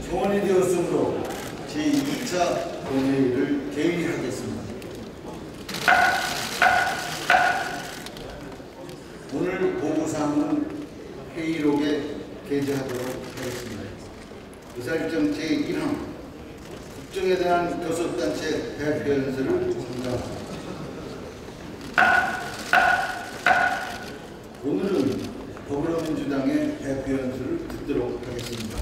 정원이 되었으므로 제2차 본회의를 개의하겠습니다. 오늘 보고사항은 회의록에 게재하도록 하겠습니다. 의사일정 제1항 국정에 대한 교섭단체 대표연설을 선정합니다. 오늘은 더불어민주당의 대표연설을 듣도록 하겠습니다.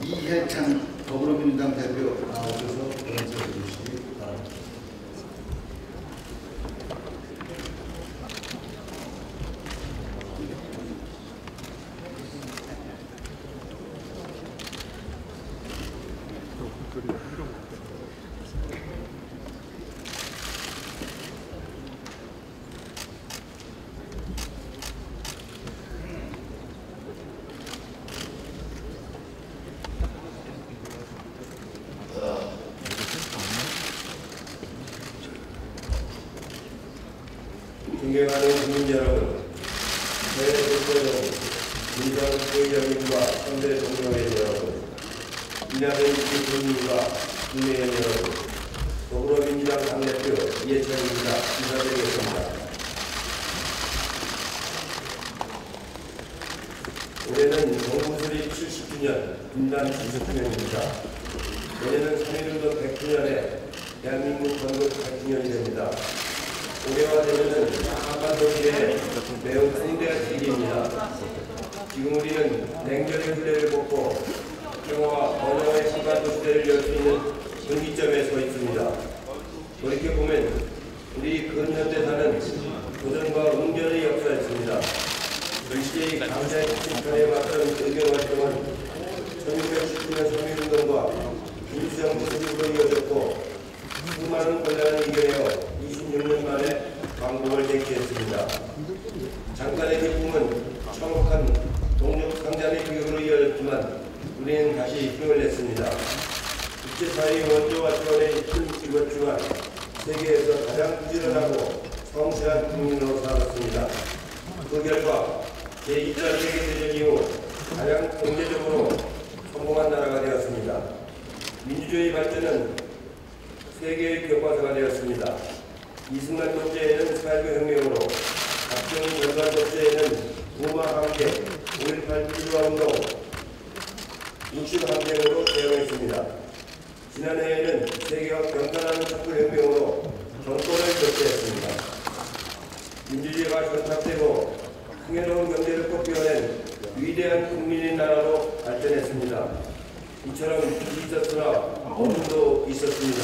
이해찬 더불어민주당 대표 나오셔서 연설해 주시기 바랍니다. 존경하는 국민 여러분, 해외 국회의원, 민주당 의원님과 선대 동료회원 여러분, 이낙연 대통령과 국회의원 여러분, 더불어민주당 당대표 이해찬입니다. 인사드리겠습니다. 올해는 정부 수립 70주년, 분단 70주년입니다. 내년은 3.1운동 100주년에 대한민국 건국 100주년이 됩니다. 올해와 내년은 한반도시의 매우 성대한 일입니다. 지금 우리는 냉전의 후레를 벗고 평화와 번영의 한반도 시대를 열 수 있는 분기점에 서 있습니다. 돌이켜보면 우리 근현대사는 도전과 웅변의 역사였습니다. 일제의 강자의 침탈에 맞선 의견 활동은 1619년 3.1운동과 민주정부 수립으로 이어졌고 수많은 권력을 이겨내어 26년 만에 광복을 쟁취했습니다. 잠깐의 기쁨은 참혹한 동족 상잔의 비극으로 이어졌지만 우리는 다시 힘을 냈습니다. 국제사회의 원조와 지원에 힘입었지만 세계에서 가장 부지런하고 성실한 국민으로 살았습니다. 그 결과 제2차 세계대전 이후 가장 경제적으로 성공한 나라가 되었습니다. 민주주의 발전은 세계의 교과서가 되었습니다. 이승만 독재에는 4.19 혁명으로, 박정희 전두환 독재에는 부마 함께 5.18 필요운동, 60 항쟁으로 대응했습니다. 지난해에는 세계가 경탄하는 촛불혁명으로 정권을 교체했습니다. 민주주의가 전탑되고 풍요로운 경제를 꽃피워낸 위대한 국민의 나라로 발전했습니다. 이처럼 빛이 있었으나 어둠도 있었습니다.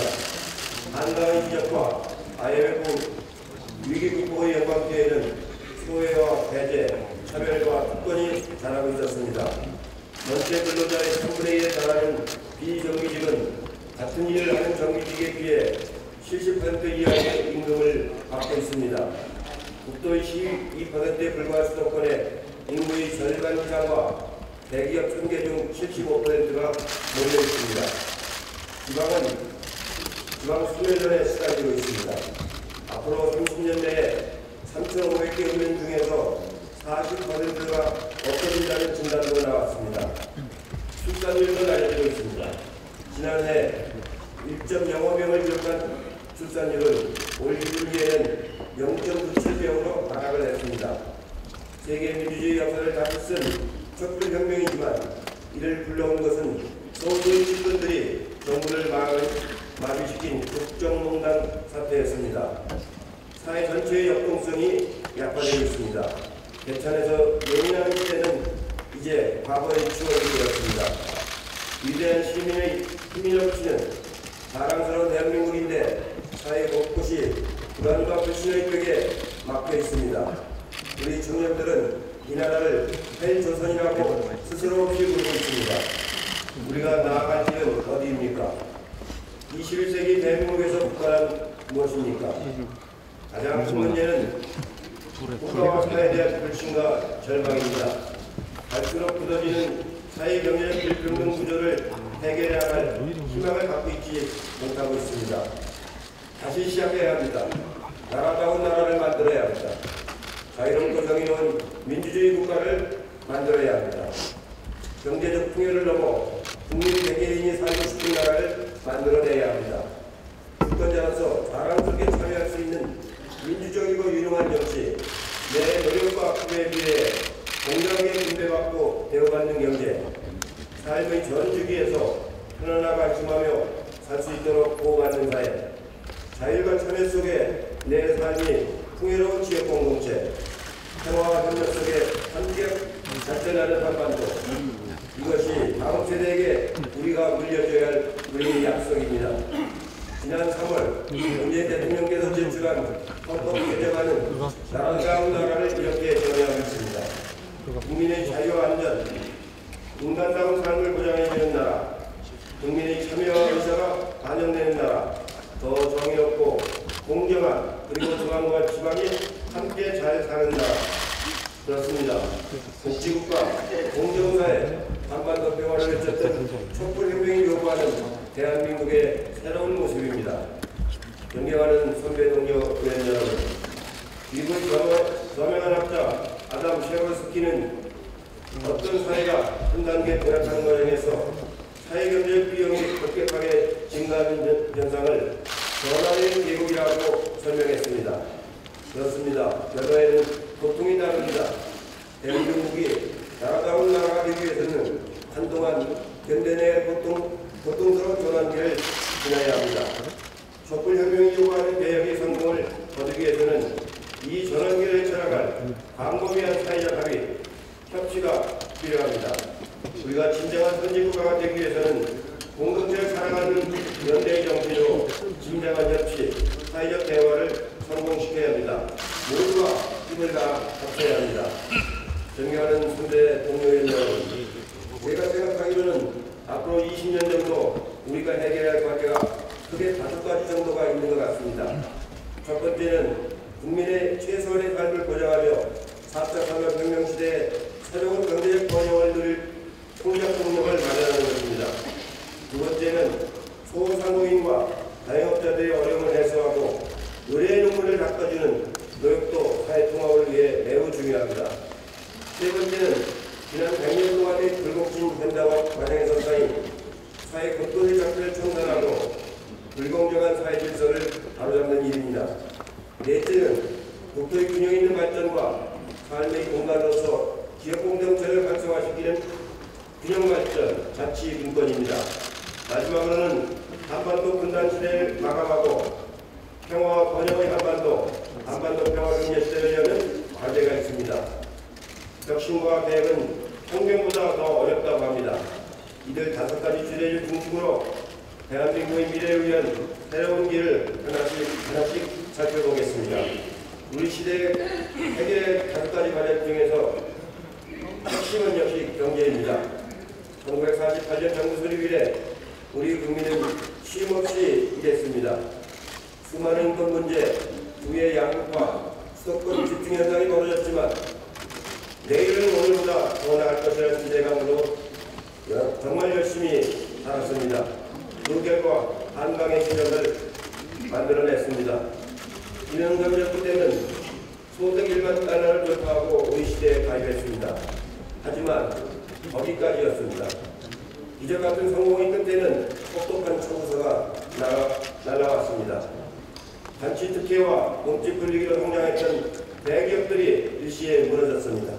한가의 기적과 IMF 위기 극복의 영광 뒤에는 소외와 배제, 차별과 특권이 자라고 있었습니다. 전체 근로자의 3분의 1에 달하는 비정규직은 같은 일을 하는 정규직에 비해 70% 이하의 임금을 받고 있습니다. 국토의 12%에 불과한 수도권에 인구의 절반 이상과 대기업 1000개 중 75%가 몰려 있습니다. 지방 소멸전에 시달리고 있습니다. 앞으로 30년 내에 3,500개 읍면 중에서 40%가 없어진다는 진단도 나왔습니다. 출산율도 알려지고 있습니다. 지난해 1.05명을 기록한 출산율은 올 1분기에는 0.97명으로 하락을 했습니다. 세계 민주주의 역사를 다시 쓴 촛불혁명이지만 이를 불러온 것은 소수의 집권들이 정부를 마비시킨 국정농단 사태였습니다. 사회 전체의 역동성이 약화되고 있습니다. 개천에서 예민한 시대는 이제 과거의 추억이 되었습니다. 위대한 시민의 힘이 넘치는 자랑스러운 대한민국인데 사회 곳곳이 불안과 불신의 벽에 막혀 있습니다. 우리 청년들은 이 나라를 헬조선이라고 스스로 비우고 있습니다. 우리가 나아갈 길은 어디입니까? 21세기 대한민국에서 국가란 무엇입니까? 가장 큰 문제는 국가와 사회에 대한 불신과 절망입니다. 갈수록 굳어지는 사회 경제적 불평등 구조를 해결해야 할 희망을 갖고 있지 못하고 있습니다. 다시 시작해야 합니다. 나라다운 나라를 만들어야 합니다. 자유롭고 정의로운 민주주의 국가를 만들어야 합니다. 경제적 풍요를 넘어 국민 100개 만들어내야 합니다. 유권자로서 자랑스럽게 참여할 수 있는 민주적이고 유능한 정치, 내 노력과 후회 미래에 공정하게 분배받고 대우받는 경제, 삶의 전 주기에서 편안하고 안심하며 살 수 있도록 보호받는 사회, 자율과 참여 속에 내 삶이 풍요로운 지역 공동체, 평화와 협력 속에 함께 발전하는 한반도, 이것이 다음 세대에게 우리가 물려줘야 할 우리의 약속입니다. 지난 3월 문재인 대통령께서 제출한 헌법 개정안은 나라다운 나라를 이렇게 정의하고 있습니다. 국민의 자유와 안전, 인간다운 삶을 보장해주는 나라, 국민의 참여와 의사가 반영되는 나라, 더 정의롭고 공정한 그리고 중앙과 지방이 함께 잘 사는 나라. 그렇습니다. 복지국가, 공정사회, 한반도 평화를 외쳤던 촛불혁명이 요구하는 대한민국의 새로운 모습입니다. 존경하는 선배 동료 의원 여러분, 미국의 저명한 학자 아담 셰버스키는 어떤 사회가 한 단계 도약하는 과정에서 사회경제 비용이 급격하게 증가하는 현상을 전환의 계곡이라고 설명했습니다. 그렇습니다. 여러에는 고통이 다릅니다. 대한민국이 나라다운 나라가 되기 위해서는 한동안 견뎌 내의 고통스러운 전환기를 지나야 합니다. 촛불혁명이 요구하는 개혁의 성공을 거두기 위해서는 이 전환기를 헤쳐나갈 광범위한 사회적 합의, 협치가 필요합니다. 우리가 진정한 선진국가가 되기 위해서는 공동체를 사랑하는 연대의 정신으로 진정한 협치, 사회적 대화를 성공시켜야 합니다. 모두가 힘을 다해 합쳐야 합니다. 존경하는 선배 동료의 여러분, 제가 생각하기로는 앞으로 20년 정도 우리가 해결해야 할 과제가 크게 5가지 정도가 있는 것 같습니다. 첫 번째는 국민의 최소한의 삶을 보장하며 4차 산업혁명 시대에 새로운 경제적 번영을 누릴 통작 동력을 마련하는 것입니다. 두 번째는 소상공인과 자영업자들의 어려움을 해소하고 의뢰의 눈물을 닦아주는 노력도 사회통합을 위해 매우 중요합니다. 세 번째는 지난 100년 동안의 불공정 현장화 과정에서 쌓인 사회 곳곳의 작태를 청산하고 불공정한 사회 질서를 바로잡는 일입니다. 넷째는 국토의 균형 있는 발전과 삶의 공간으로서 지역 공동체를 활성화시키는 균형 발전 자치 분권입니다. 마지막으로는 한반도 분단 시대를 마감하고 평화와 번영의 한반도 평화 경제 시대를 여는 과제가 있습니다. 혁신과 계획은 평균보다 더 어렵다고 합니다. 이들 5가지 주제를 중심으로 대한민국의 미래를 위한 새로운 길을 하나씩 살펴보겠습니다. 우리 시대의 해결의 5가지 과제 중에서 핵심은 역시 경제입니다. 1948년 정부 수립 이래 우리 국민은 쉼없이 일했습니다. 수많은 인권 문제, 부의 양극화, 수도권 집중 현상이 벌어졌지만 내일은 오늘보다 더 나을 것이라는 기대감으로 정말 열심히 살았습니다. 그 결과 한강의 기적을 만들어냈습니다. 이는 경제부 때는 소득 1만 달러를 돌파하고 우리 시대에 가입했습니다. 하지만 거기까지였습니다. 기적 같은 성공의 끝에는 혹독한 청구서가 날아왔습니다. 단지 특혜와 몸집 불리기로 성장했던 대기업들이 일시에 무너졌습니다.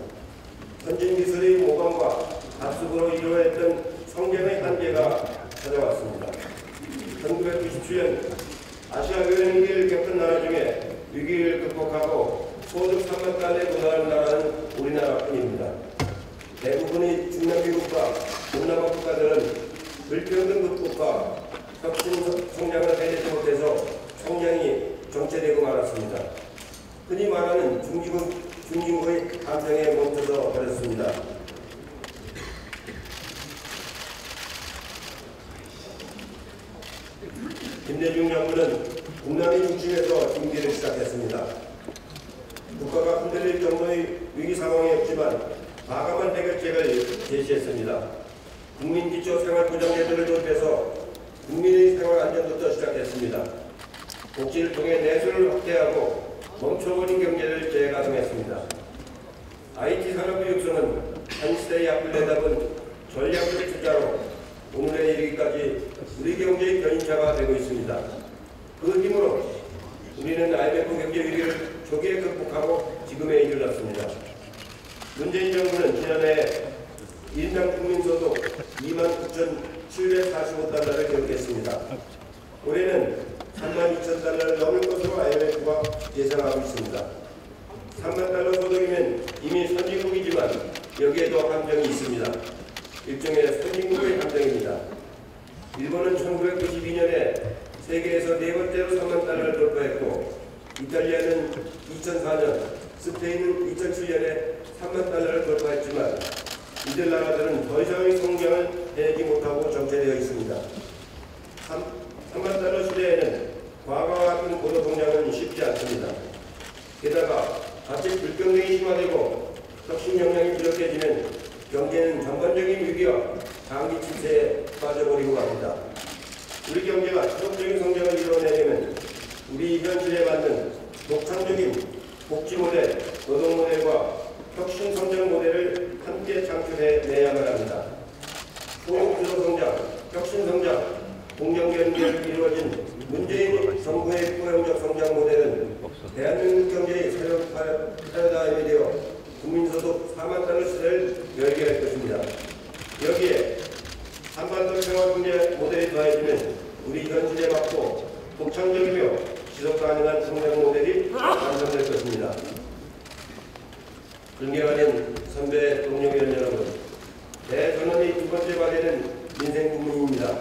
선진 기술의 모방과 합숙으로 이루어졌던 성장의 한계가 찾아왔습니다. 1997년 아시아 외환위기를 겪은 나라 중에 위기를 극복하고 소득 3만 달러에 도달한 나라는 우리나라뿐입니다. 대부분의 중남미국가, 동남아 국가들은 불평등 극복과 혁신 성장을 해내지 못해서 성장이 정체되고 말았습니다. 흔히 말하는 중진국의 감정에 멈춰서 버렸습니다. 김대중 정부는 국난의 중심에서 준비를 시작했습니다. 국가가 흔들릴 정도의 위기 상황이었지만 과감한 해결책을 제시했습니다. 국민기초생활보장제도를 도입해서 국민의 생활 안전부터 시작했습니다. 복지를 통해 내수를 확대하고 멈춰버린 경제를 재가동했습니다. IT 산업의 육성은 한 시대의 앞을 내다본 전략적 투자로 오늘에 이르기까지 우리 경제의 견인차가 되고 있습니다. 그 힘으로 우리는 IMF 경제 위기를 초기에 극복하고 지금에 이르렀습니다. 문재인 정부는 지난해 1인당 국민소득 29,745달러를 기록했습니다. 올해는 32,000달러를 넘을 것으로 IMF가 예상하고 있습니다. 3만 달러 소득이면 이미 선진국이지만 여기에도 함정이 있습니다. 일종의 선진국의 함정입니다. 일본은 1992년에 세계에서 네 번째로 3만 달러를 돌파했고, 이탈리아는 2004년, 스페인은 2007년에 3만 달러를 돌파했지만 이들 나라들은 더 이상의 성장을 해내지 못하고 정체되어 있습니다. 3만 달러 시대에는 과거와 같은 고도 성장은 쉽지 않습니다. 게다가 자칫 불평등이 심화되고 혁신 역량이 부족해지면 경제는 전반적인 위기와 장기 침체에 빠져버리고 합니다. 우리 경제가 지속적인 성장을 이뤄내려면 우리 현실에 맞는 독창적인 복지 모델, 노동 모델과 혁신 성장 모델을 함께 창출해내야만 합니다. 소득주도 성장, 혁신 성장, 공정경제를 이루어진 문재인 정부의 포용적 성장 모델은 대한민국 경제의 새로운 패러다임이 되어 국민소득 4만 달러 시대를 열게 할 것입니다. 여기에 한반도 평화경제 모델이 더해지면 우리 현실에 맞고 독창적이며 지속 가능한 성장 모델이 완성될 것입니다. 존경하는 선배 동료위원 여러분, 대전원의 두 번째 과제는 민생 국민입니다.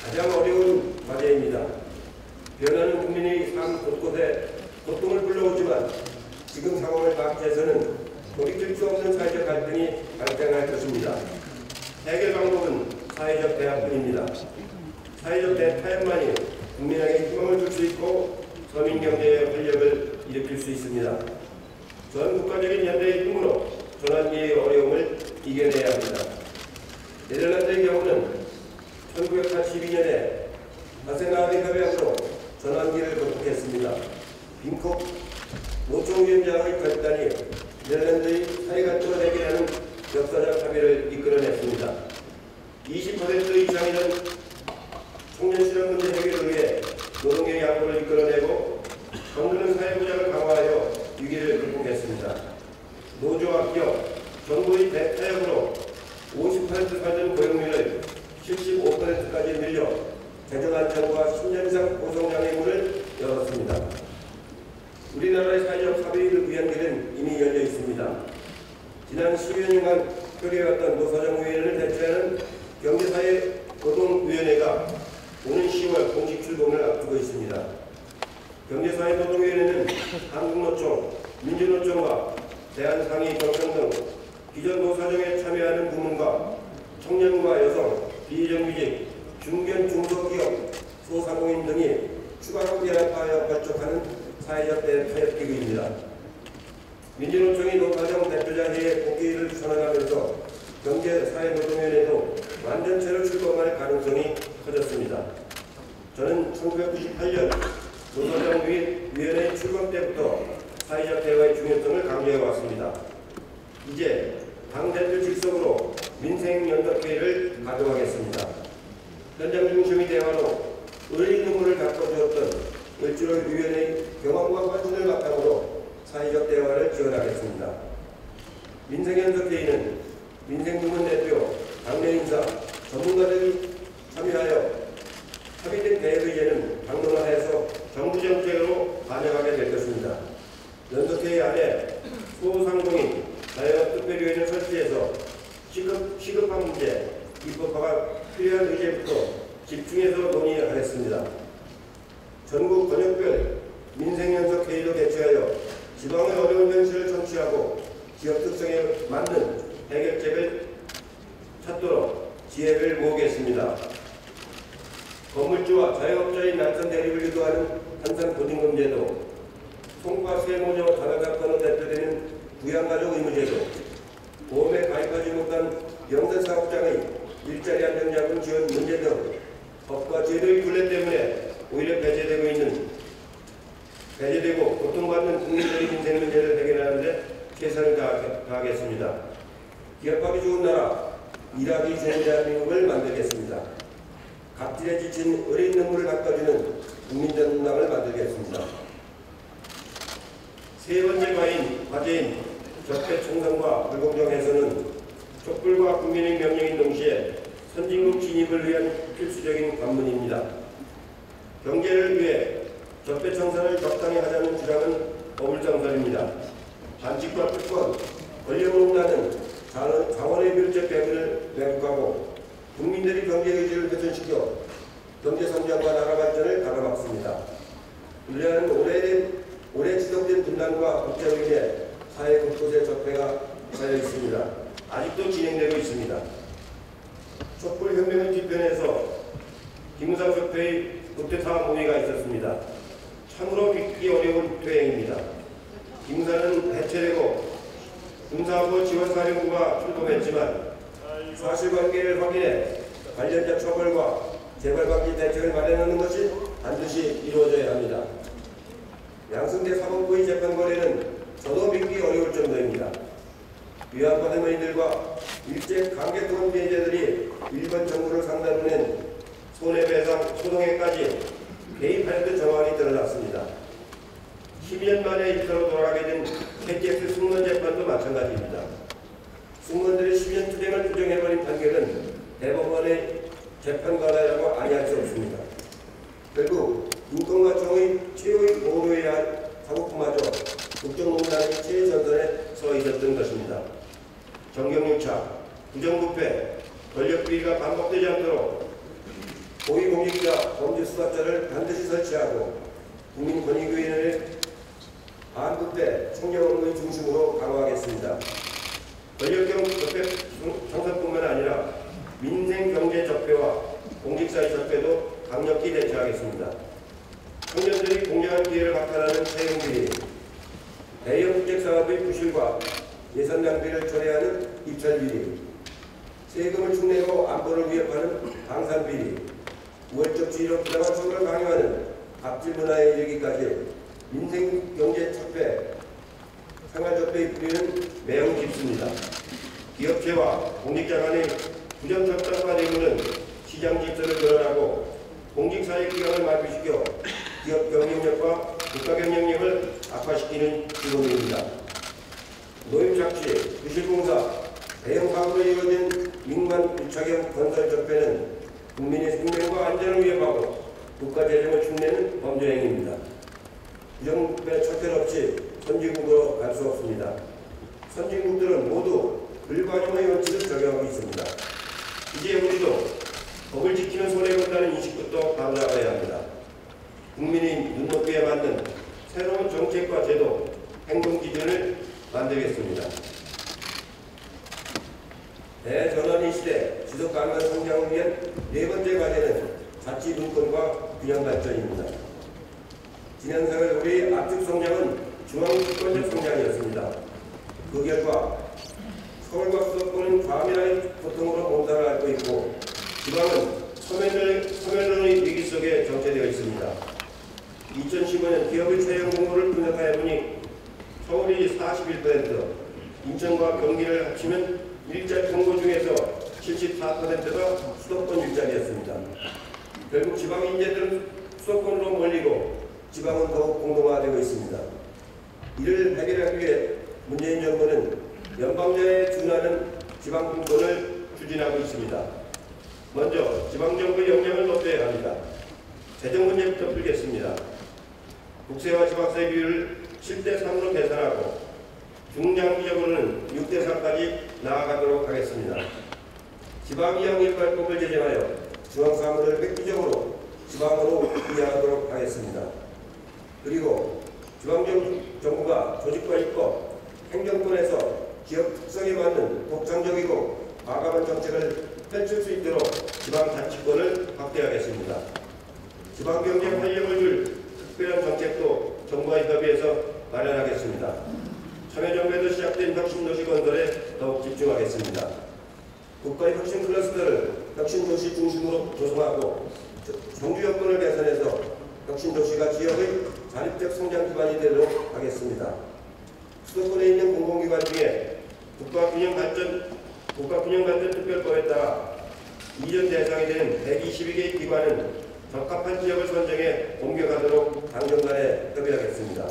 가장 어려운 과제입니다. 변하는 국민의 삶 곳곳에 고통을 불러오지만 지금 상황을 막지해서는 돌이킬 수 없는 사회적 갈등이 발생할 것입니다. 해결 방법은 사회적 대합뿐입니다. 사회적 대타협만이 국민에게 희망을 줄 수 있고 서민 경제의 활력을 일으킬 수 있습니다. 전 국가적인 연대의 힘으로 전환기의 어려움을 이겨내야 합니다. 네덜란드의 경우는 1982년에 아세나비 협약으로 전환기를 극복했습니다. 빈콕 노총위원장의 결단이 네덜란드의 사회가치로 해결하는 역사적 합의를 이끌어냈습니다. 20% 이상이는 청년 실업 문제 해결을 위해 노동의 양보를 이끌어내고 정부는 사회보장을 강화하여 위기를 극복했습니다. 노조와 기업, 정부의 대타협으로 50% 사전 고용률을 75%까지 늘려 재정 안정과 10년 이상 고성장의 문을 열었습니다. 우리나라의 사회적 합의를 위한 길은 이미 열려 있습니다. 지난 10여 년간 표류해왔던 노사정위원회를 대체하는 경제사회 노동위원회가 오는 10월 공식 출범을 앞두고 있습니다. 경제사회 노동위원회는 한국노총, 민주노총과 대한상의경찰 등 기존 노사정에 참여하는 부문과 청년과 여성, 비정규직, 중견 중소기업, 소상공인 등이 추가로 연합하여 발족하는 사회적 대타협기구입니다. 민주노총이 노사정 대표자회의 복귀를 선언하면서 경제사회노동위원회도 완전체로 출범할 가능성이 커졌습니다. 저는 1998년 노사정위원회 출범 때부터 사회적 대화의 중요성을 강조해왔습니다. 이제 당대표 직속으로 민생연덕회의를 가동하겠습니다. 현장 중심의 대화로 의리 눈물을 가꿔주었던 을지로 위원회의 경험과 관심을 바탕으로 사회적 대화를 지원하겠습니다. 민생연덕회의는 민생부문 대표, 당내 인사, 전문가들이 참여하여 합의된 대회의제는 당론화해서 정부 정책으로 반영하게 될 것입니다. 연석회의 안에 소상공인, 자영업 특별위원회를 설치해서 시급한 문제, 입법화가 필요한 의제부터 집중해서 논의하겠습니다. 전국 권역별 민생연석회의도 개최하여 지방의 어려운 현실을 청취하고 지역 특성에 맞는 해결책을 찾도록 지혜를 모으겠습니다. 건물주와 자영업자의 난선 대립을 유도하는 한산보증금제도, 송파 세모녀 다나사건으로 대표되는 부양가족 의무제도, 보험에 가입하지 못한 영세사업장의 일자리 안정자금 지원 문제 등 법과 제도의 굴레 때문에 오히려 배제되고 고통받는 국민들의 민생 문제를 해결하는 데 최선을 다하겠습니다. 기업하기 좋은 나라, 일하기 좋은 대한민국을 만들겠습니다. 갑질에 지친 어린 눈물을 닦아주는 국민정당을 만들겠습니다. 세 번째 과제인 적폐 청산과 불공정 훼손은 촛불과 국민의 명령인 동시에 선진국 진입을 위한 필수적인 관문입니다. 경제를 위해 적폐 청산을 적당히 하자는 주장은 어불성설입니다. 반칙과 특권, 권력농단은 자원의 밀접 배분을 왜곡하고 국민들의 경제의지를 훼손시켜 경제성장과 나라 발전을 가로막습니다. 이러한 오래 지속된 분단과 국제로 인해 사회 곳곳에 적폐가 쌓여 있습니다. 아직도 진행되고 있습니다. 촛불혁명 뒤편에서 김무성 적폐의 국대타 모의가 있었습니다. 참으로 믿기 어려운 퇴행입니다. 김무성은 해체되고 군사하고 지원사령부가 출범했지만 사실관계를 확인해 관련자 처벌과 재발방지 대책을 마련하는 것이 반드시 이루어져야 합니다. 양승태 사법부의 재판 거래는 저도 믿기 어려울 정도입니다. 위안받은 의인들과 일제 강제동원 피해자들이 일본 정부를 상대로 낸 손해배상 소송에까지 개입하려던 정황이 드러났습니다. 12년 만에 일터로 돌아가게 된 KTX 승무원 재판도 마찬가지입니다. 승무원들의 10년 투쟁을 부정해버린 판결은 대법원의 재판 관할이라고 아니할 수 없습니다. 결국 인권과 정의 최후의 보호해야 할 사법부마저 국정농단의 최전선에 서 있었던 것입니다. 정경유착, 부정부패, 권력비리가 반복되지 않도록 고위공직자 범죄수사처를 반드시 설치하고 국민권익위원회를 반부패 총력의 중심으로 강화하겠습니다. 권력형 적폐 청산뿐만 아니라 민생 경제 적폐와 공직사회 적폐도 강력히 대처하겠습니다. 청년들이 공정한 기회를 박탈하는 채용비리, 대형 국책사업의 부실과 예산 낭비를 초래하는 입찰비리, 세금을 축내고 안보를 위협하는 방산비리, 우월적 지위로 부당한 처벌을 강요하는 갑질 문화에 이르기까지 민생 경제 적폐, 생활적폐의 뿌리는 매우 깊습니다. 기업체와 공직자 간의 부정적당과 뇌물은 시장 질서를 늘어나고 공직사회 기강을 마비시켜 기업 경영력과 국가 경영력을 악화시키는 기본입니다. 노임착취, 부실공사, 대형 사업으로 이루어진 민관 유착형 건설 적폐는 국민의 생명과 안전을 위협하고 국가 재정을 축내는 범죄 행위입니다. 부정부패 척결 없이 선진국으로 갈 수 없습니다. 선진국들은 모두 불관용의 원칙을 적용하고 있습니다. 이제 우리도 법을 지키는 손해 본다는 인식부터 바로잡아야 합니다. 국민의 눈높이에 맞는 새로운 정책과 제도, 행동 기준을 만들겠습니다. 대전환의 시대 지속 가능한 성장을 위한 네 번째 과제는 자치 분권과 균형 발전입니다. 지난 4월 우리의 압축 성장은 중앙 주권적 성장이었습니다. 그 결과 서울과 수도권은 과밀한 고통으로 몸살을 앓고 있고 지방은 소멸론의 위기 속에 정체되어 있습니다. 2015년 기업의 채용 공모를 분석하여 보니 서울이 41%, 인천과 경기를 합치면 일자리 공고 중에서 74%가 수도권 일자리였습니다. 결국 지방 인재들은 수도권으로 몰리고 지방은 더욱 공동화되고 있습니다. 이를 해결하기 위해 문재인 정부는 연방제에 준하는 지방 분권을 추진하고 있습니다. 먼저 지방정부의 역량을 높여야 합니다. 재정 문제부터 풀겠습니다. 국세와 지방세 비율을 7대3으로 계산하고 중장기적으로는 6대4까지 나아가도록 하겠습니다. 지방이양일발법을 제정하여 중앙사무를 획기적으로 지방으로 이양하도록 하겠습니다. 그리고 지방정부가 조직과 입법, 행정권에서 기업 특성에 맞는 독창적이고 과감한 정책을 펼칠 수 있도록 지방자치권을 확대하겠습니다. 지방경제 활력을 줄 특별한 정책도 정부와 협의해서 마련하겠습니다. 참여정부에서 시작된 혁신도시 건설에 더욱 집중하겠습니다. 국가의 혁신 클러스터를 혁신도시 중심으로 조성하고 정주 여건을 개선해서 혁신도시가 지역의 자립적 성장 기반이 되도록 하겠습니다. 수도권에 있는 공공기관 중에 국가균형발전 특별법에 따라 이전 대상이 되는 122개의 기관은 적합한 지역을 선정해 옮겨가도록 당정간에 협의하겠습니다.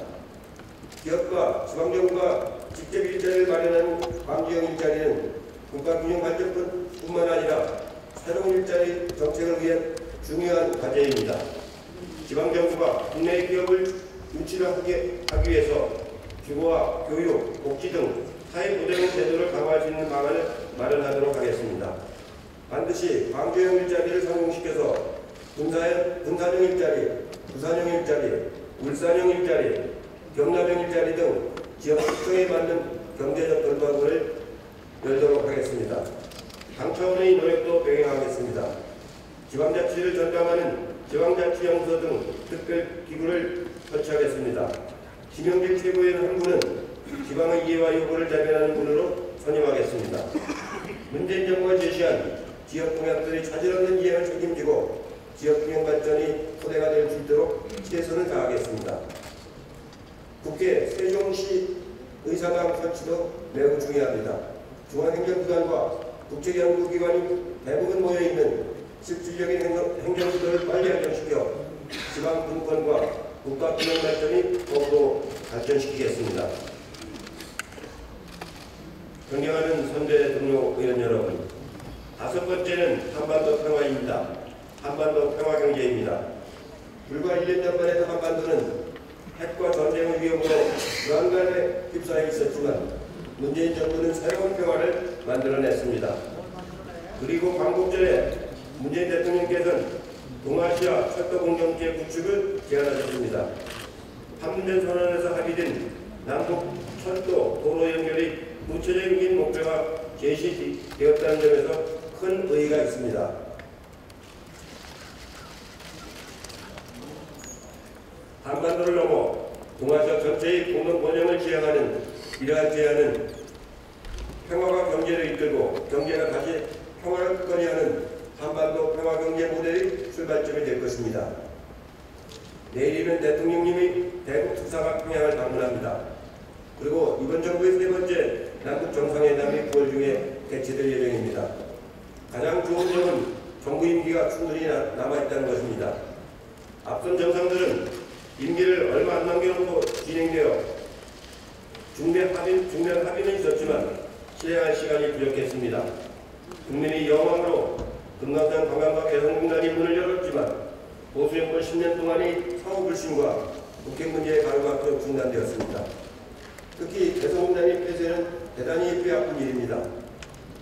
기업과 지방정부가 직접 일자리를 마련하는 광주형 일자리는 국가균형발전뿐만 아니라 새로운 일자리 정책을 위한 중요한 과제입니다. 지방정부가 국내 기업을 유치를 하기 위해서 주거와 교육, 복지 등 사회보장 제도를 강화할 수 있는 방안을 마련하도록 하겠습니다. 반드시 광주형 일자리를 성공시켜서 군산형 일자리, 부산형 일자리, 울산형 일자리, 경남형 일자리 등 지역 특성에 맞는 경제적 돌파구를 열도록 하겠습니다. 당 차원의 노력도 병행하겠습니다. 지방자치를 전담하는 지방자치연구소 등 특별기구를 설치하겠습니다. 김영길 최고위원 한 분은 지방의 이해와 요구를 대변하는 분으로 선임하겠습니다. 문재인 정부가 제시한 지역 공약들이 차질 없는 이행을 책임지고 지역균형 발전이 토대가 될 수 있도록 최선을 다하겠습니다. 국회 세종시 의사당 설치도 매우 중요합니다. 중앙행정기관과 국책연구기관이 대부분 모여있는 실질적인 행정구조를 빨리 안정시켜 지방 분권과 국가균형 발전이 더욱더 발전시키겠습니다. 존경하는 선대 동료 의원 여러분, 5번째는 한반도 평화입니다. 한반도 평화경제입니다. 불과 1년 전만 해도 한반도는 핵과 전쟁의 위험으로 불안감에 휩싸여 있었지만 문재인 정부는 새로운 평화를 만들어냈습니다. 그리고 광복절에 문재인 대통령께서는 동아시아 철도공정제 구축을 제안하셨습니다. 판문점 선언에서 합의된 남북 철도 도로 연결이 구체적인 목표가 제시되었다는 점에서 큰 의의가 있습니다. 한반도를 넘어 동아시아 전체의 공동 번영을 지향하는 이러한 제안은 평화가 경제를 이끌고 경제가 다시 평화를 굳건히 하는 한반도 평화경제 모델의 출발점이 될 것입니다. 내일이면 대통령님이 대북 특사가 평양을 방문합니다. 그리고 이번 정부의 3번째 남북 정상회담이 9월 중에 개최될 예정입니다. 가장 좋은 점은 정부 임기가 충분히 남아있다는 것입니다. 앞선 정상들은 임기를 얼마 안 남겨놓고 진행되어 중대한 합의는 있었지만 실행할 시간이 부족했습니다. 국민의 여망으로 금강산 관광과 개성공단이 문을 열었지만 보수 정권 10년 동안의 사후 불신과 국회 문제에 가로막혀 중단되었습니다. 특히 개성공단의 폐쇄는 대단히 뼈아픈 일입니다.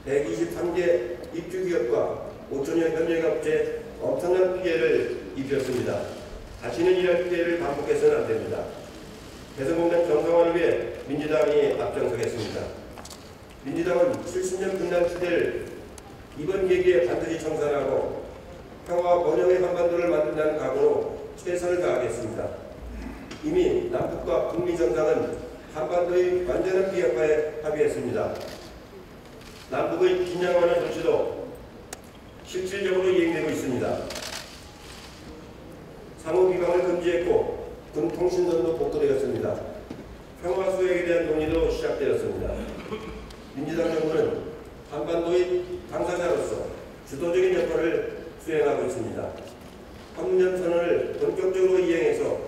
123개 입주기업과 5천여 협력업체에 엄청난 피해를 입혔습니다. 다시는 이런 피해를 반복해서는 안 됩니다. 개성공단 정상화를 위해 민주당이 앞장서겠습니다. 민주당은 70년 분단 시대를 이번 계기에 반드시 청산하고 평화와 번영의 한반도를 만든다는 각오로 최선을 다하겠습니다. 이미 남북과 북미 정상은 한반도의 완전한 비핵화에 합의했습니다. 남북의 긴장 완화 조치도 실질적으로 이행되고 있습니다. 상호 비방을 금지했고 군 통신선도 복구되었습니다. 평화 수역에 대한 논의도 시작되었습니다. 민주당 정부는 한반도의 당사자로서 주도적인 역할을 수행하고 있습니다. 판문점 선언을 본격적으로 이행해서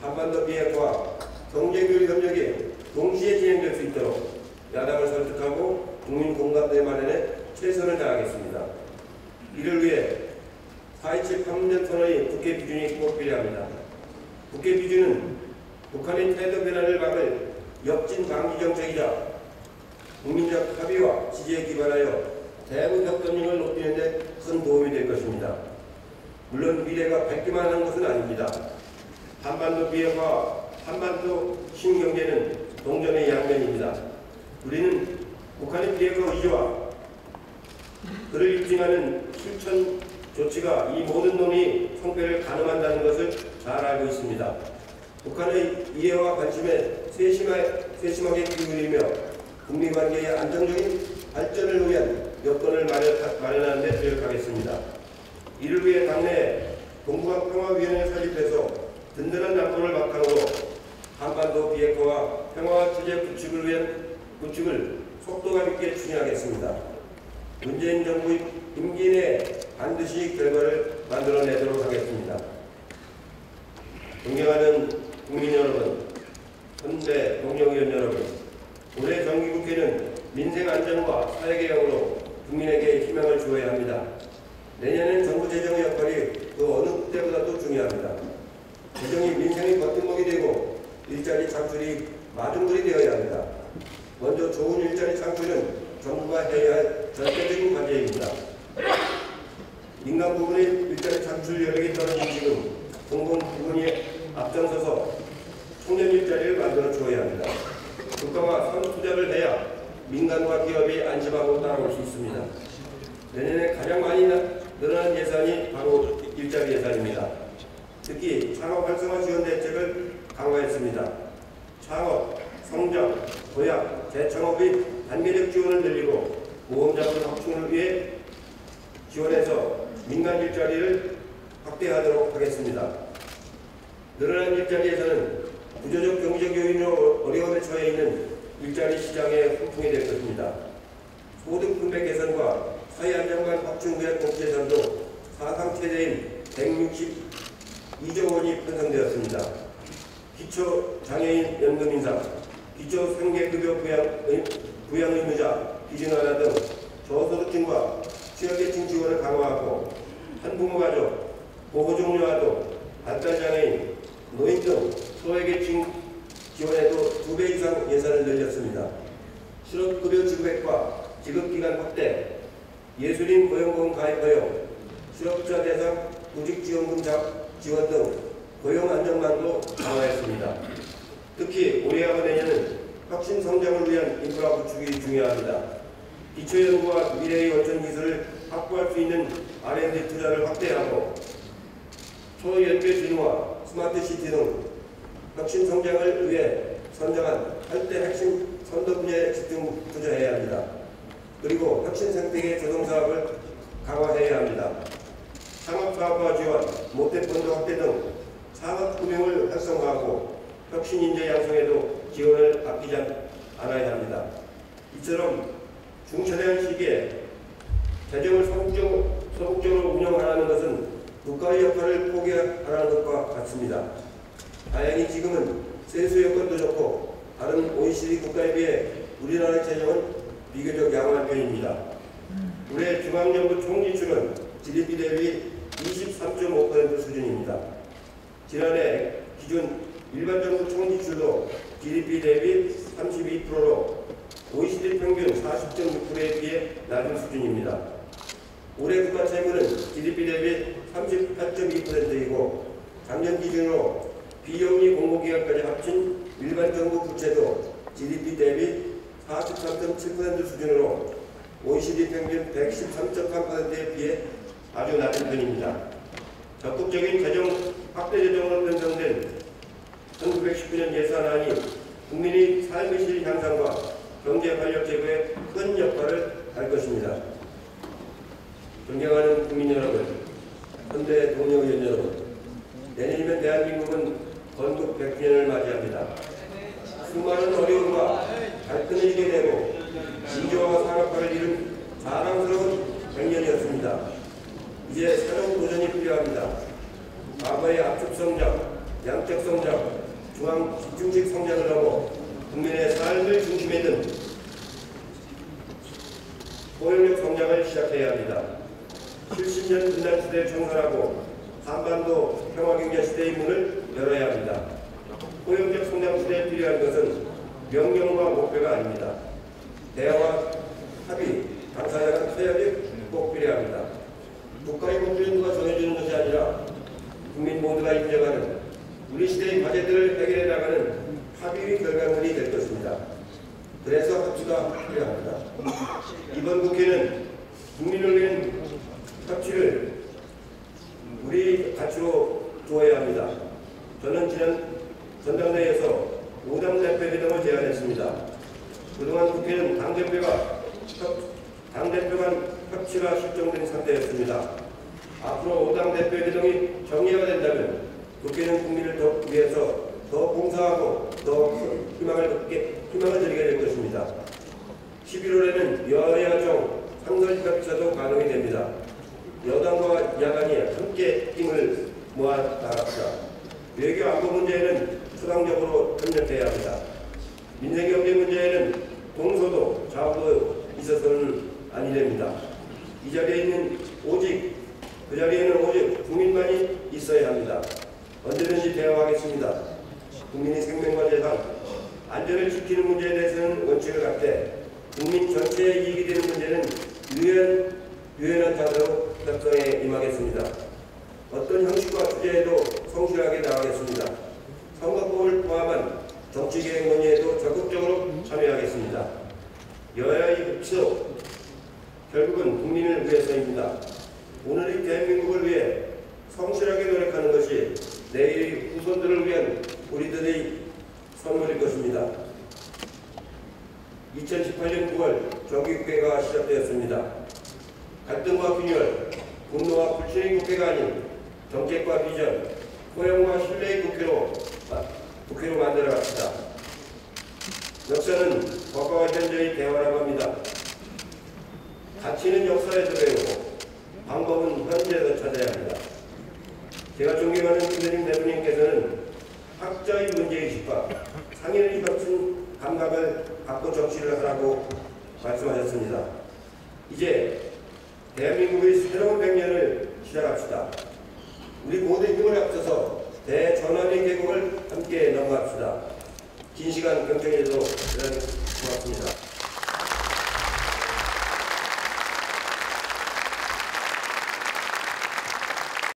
한반도 비핵화, 경제교육 협력이 동시에 진행될 수 있도록 야당을 설득하고 국민 공감대 마련에 최선을 다하겠습니다. 이를 위해 4.27 판문점 선언의 국회 비준이 꼭 필요합니다. 국회 비준은 북한의 태도 변화를 막을 역진 방지 정책이자 국민적 합의와 지지에 기반하여 대북 협동력을 높이는 데 큰 도움이 될 것입니다. 물론 미래가 밝기만 한 것은 아닙니다. 한반도 비핵화, 한반도 신경제는 동전의 양면입니다. 우리는 북한의 비핵화 의지와 그를 입증하는 실천 조치가 이 모든 논의 성패를 가늠한다는 것을 잘 알고 있습니다. 북한의 이해와 관심에 세심하게 기울이며 북미관계의 안정적인 발전을 위한 여건을 마련하는 데 노력하겠습니다. 이를 위해 당내 동북아 평화위원회를 설립해서 든든한 남북을 바탕으로 한반도 비핵화와 평화와 체제 구축을 속도감 있게 추진하겠습니다. 문재인 정부의 임기 내 반드시 결과를 만들어내도록 하겠습니다. 존경하는 국민 여러분, 선배 동료의원 여러분, 올해 정기국회는 민생 안전과 사회개혁으로 국민에게 희망을 주어야 합니다. 내년엔 정부 재정의 역할이 그 어느 때보다도 중요합니다. 재정이 민생의 버팀목이 되고 일자리 창출이 마중물이 되어야 합니다. 먼저 좋은 일자리 창출은 정부가 해야 할 절대적인 과제입니다. 민간 부분의 일자리 창출 여력이 떨어진 지금 공공 부분이 앞장서서 청년 일자리를 만들어 주어야 합니다. 국가가 선투자를 해야 민간과 기업이 안심하고 따라올 수 있습니다. 내년에 가장 많이 늘어난 예산이 바로 일자리 예산입니다. 특히 창업 활성화 지원 대책을 강화했습니다. 창업, 성장, 도약, 재창업의 단계적 지원을 늘리고 모험자금 확충을 위해 지원해서 민간 일자리를 확대하도록 하겠습니다. 늘어난 일자리에서는 구조적 경제적 요인으로 어려움에 처해 있는 일자리 시장의 후풍이 될 것입니다. 소득 분배 개선과 사회 안정망 확충 위한 공제산도 사상 최대인 162조 원이 편성되었습니다. 기초 장애인 연금 인상, 기초 생계급여 부양 의무자 기준 완화 등 저소득층과 취약계층 지원을 강화하고 한부모 가족, 보호종료아동, 발달장애인, 노인 등 소외계층 지원에도 2배 이상 예산을 늘렸습니다. 실업급여 지급액과 지급기간 확대, 예술인 고용보험 가입 허용, 실업자 대상 구직지원금 지원 등 고용 안정망도 강화했습니다. 특히 올해하고 내년은 혁신 성장을 위한 인프라 구축이 중요합니다. 기초연구와 미래의 원천 기술을 확보할 수 있는 R&D 투자를 확대하고 초연계 진화, 스마트시티 등 혁신 성장을 위해 선정한 8대 핵심 선도 분야에 집중 투자해야 합니다. 그리고 혁신 생태계 조성 사업을 강화해야 합니다. 창업사업화 지원, 모태펀드 확대 등 산업금융을 활성화하고 혁신 인재 양성에도 지원을 아끼지 않아야 합니다. 이처럼 중차대한 시기에 재정을 소극적으로 운영하라는 것은 국가의 역할을 포기하라는 것과 같습니다. 다행히 지금은 세수 여건도 좋고 다른 OECD 국가에 비해 우리나라의 재정은 비교적 양호한 편입니다. 올해 중앙정부 총지출은 GDP 대비 23.5% 수준입니다. 지난해 기준 일반 정부 총지출도 GDP 대비 32%로 OECD 평균 40.6%에 비해 낮은 수준입니다. 올해 국가 채무는 GDP 대비 38.2%이고 작년 기준으로 비영리 공공기관까지 합친 일반 정부 부채도 GDP 대비 43.7% 수준으로 OECD 평균 113.3%에 비해 아주 낮은 편입니다. 적극적인 재정 확대 재정으로 편성된 1919년 예산안이 국민의 삶의 질 향상과 경제 활력 제고에 큰 역할을 할 것입니다. 존경하는 국민 여러분, 현대 동료의원 여러분, 내년이면 대한민국은 건국 100주년을 맞이합니다. 수많은 어려움과 갈등을 이기게 되고 민주화와 산업화를 이룬 자랑스러운 100년이었습니다. 이제 새로운 도전이 필요합니다. 과거의 압축 성장, 양적 성장, 중앙 집중식 성장을 넘어 국민의 삶을 중심에 둔 포용력 성장을 시작해야 합니다. 70년 분단 시대를 청산하고 한반도 평화경제 시대의 문을 열어야 합니다. 포용적 성장 시대에 필요한 것은 명령과 목표가 아닙니다. 대화와 합의, 당사자간 타협이 꼭 필요합니다. 국가의 목표는 누가 정해주는 것이 아니라 국민 모두가 인정하는 우리 시대의 과제들을 해결해 나가는 합의의 결과물이 될 것입니다. 그래서 합치가 필요합니다. 이번 국회는 국민을 위한 협치를 우리 가치로 두어야 합니다. 저는 지난 전당대회에서 5당 대표 회동을 제안했습니다. 그동안 국회는 당대표 간 협치가 실종된 상태였습니다. 앞으로 5당 대표 회동이 정리가 된다면 국회는 국민을 더 위해서 더 봉사하고 더 희망을 드리게 될 것입니다. 11월에는 여야정 상설 협치도 가동이 됩니다. 여당과 야당이 함께 힘을 모아 나갑시다. 외교 안보 문제에는 수당적으로 협력해야 합니다. 민생 경제 문제에는 동서도 좌우도 있어서는 아니 됩니다. 이 자리에는 오직 국민만이 있어야 합니다. 언제든지 대화하겠습니다. 국민의 생명과 재산, 안전을 지키는 문제에 대해서는 원칙을 갖되 국민 전체의 이익이 되는 문제는 유연한 자세로 협상에 임하겠습니다. 어떤 형식과 주제에도 성실하게 나가겠습니다. 선거법을 포함한 정치개혁 논의에도 적극적으로 참여하겠습니다. 여야의 흡수, 결국은 국민을 위해서입니다. 오늘의 대한민국을 위해 성실하게 노력하는 것이 내일의 후손들을 위한 우리들의 선물일 것입니다. 2018년 9월 정기국회가 시작되었습니다. 갈등과 균열, 분노와 불신의 국회가 아닌 정책과 비전, 포용과 신뢰의 국회로 만들어 갑시다. 역사는 과거와 현재의 대화라고 합니다. 가치는 역사에서 배우고 방법은 현재에서 찾아야 합니다. 제가 존경하는 김대중 대통령께서는 학자의 문제의식과 상인의 같은 감각을 갖고 정치를 하라고 말씀하셨습니다. 이제 대한민국의 새로운 100년을 시작합시다. 우리 모두의 힘을 합쳐서 대전환의 계곡을 함께 넘어갑시다. 긴 시간 경청해주셔서 대단히 고맙습니다.